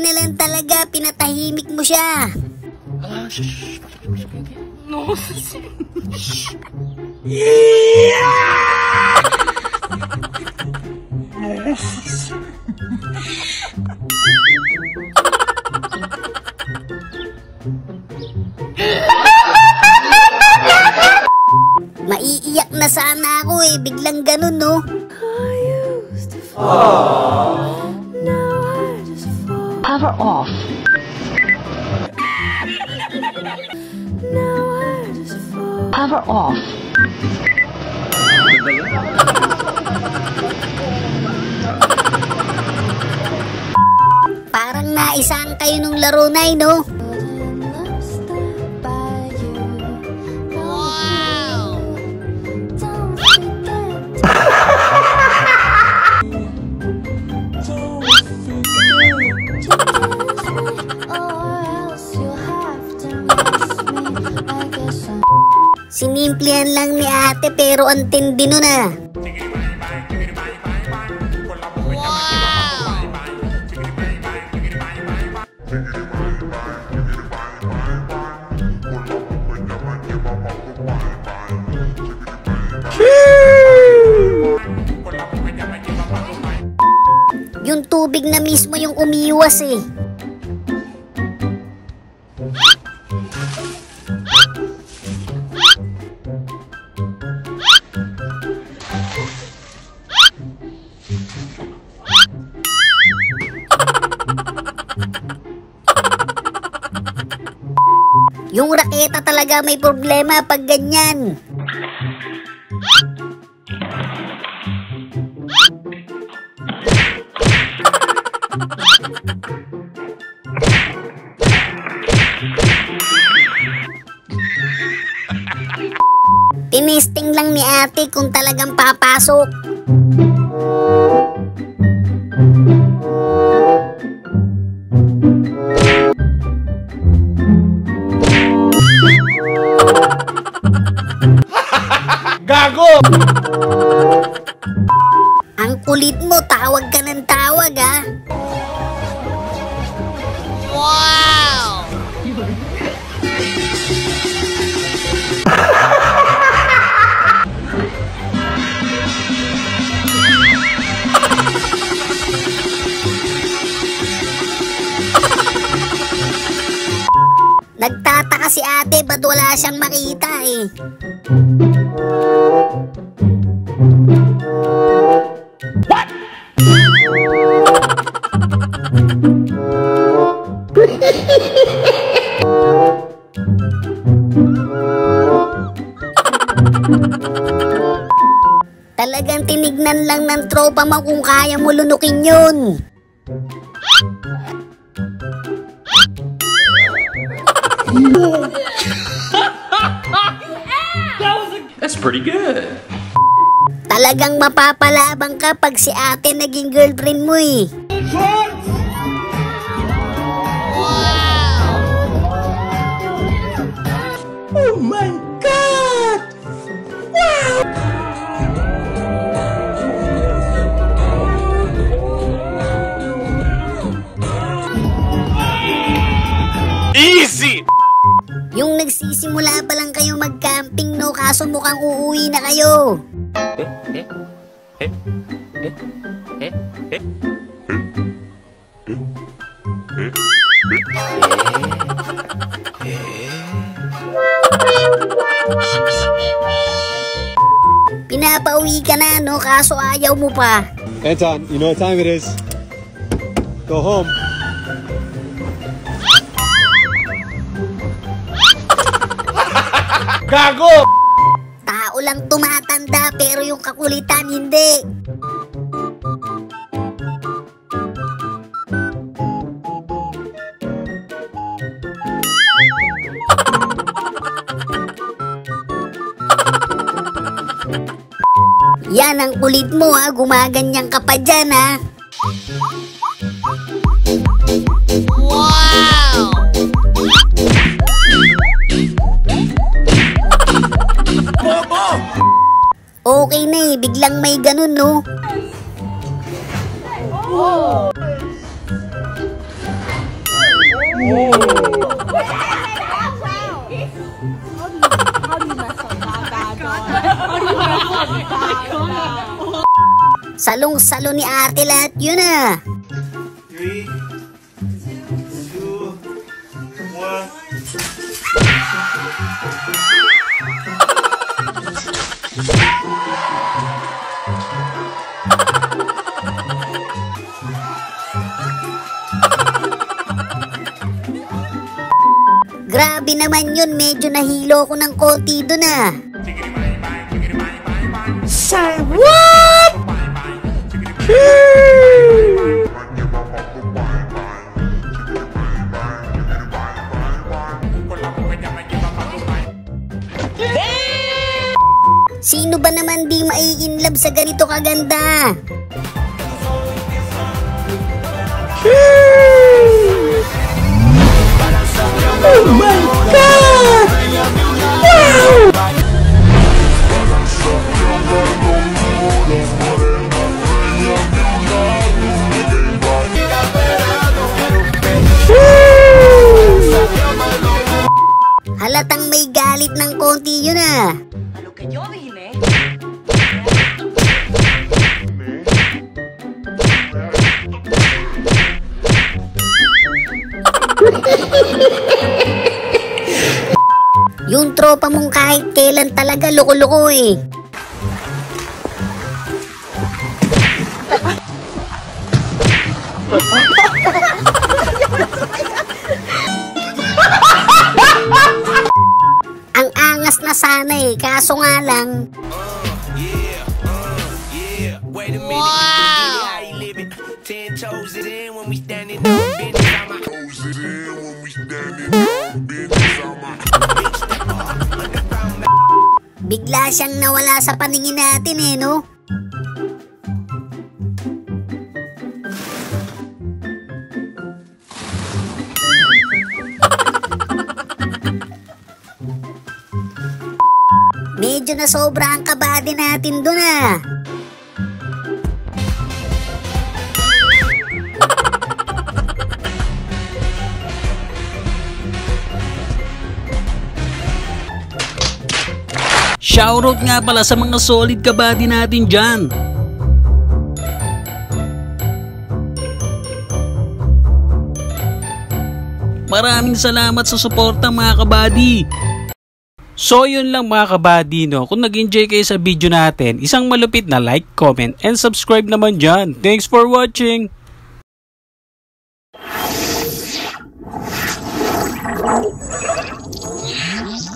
na lang talaga, pinatahimik mo siya. No. Maiiyak na sana ako eh, biglang ganun no. Cover off. Cover off. Parang naisaan kayo nung laro na no? Sinimplihan lang ni ate pero ang tindi nun ah. Yung tubig na mismo yung umiwas eh. Yung raketa talaga may problema pag ganyan. Tinesting lang ni ate kung talagang papasok. Gago! Ang kulit mo, tawag ka ng tawag ha. Wow! Nagtataka si ate, ba't wala siyang makita eh. What? Talagang tinignan lang ng tropa mo kung kaya mo lunukin yun. That's pretty good. Talagang mapapalabang ka pag si ate naging girlfriend mo eh. Wow! Oh my God! Wow! Easy! Yung nagsisimula pa lang kayo mag-camping no, kaso mukhang uuwi na kayo. Pinapauwi ka na no, kaso ayaw mo pa. Anton, you know what time it is. Go home. Gago! Tao lang tumatanda pero yung kakulitan hindi. Yan ang kulit mo ha, gumaganyan ka pa dyan ha. Wow! Okay na eh, biglang may ganun no. Salong-salo ni ate lahat yun ah. 3, 2, 1. Grabe naman yun, medyo nahilo ko ng konti dun ah. Say what? Sino ba naman di mai-inlove sa ganito kaganda? Oh my God! Wow! Halatang may galit ng konti yun ah. Yung tropa mong kahit kailan talaga loko-loko eh. Ang angas na sana eh, kaso nga lang. Wow! 10 toes it in when we standing on business. Bigla siyang nawala sa paningin natin eh, no? Medyo na sobra ang kabady natin dun ah. Shoutout nga pala sa mga solid kabady natin dyan. Maraming salamat sa suporta mga kabady. So yun lang mga kabady, no? Kung nag-enjoy kayo sa video natin, isang malupit na like, comment, and subscribe naman dyan. Thanks for watching!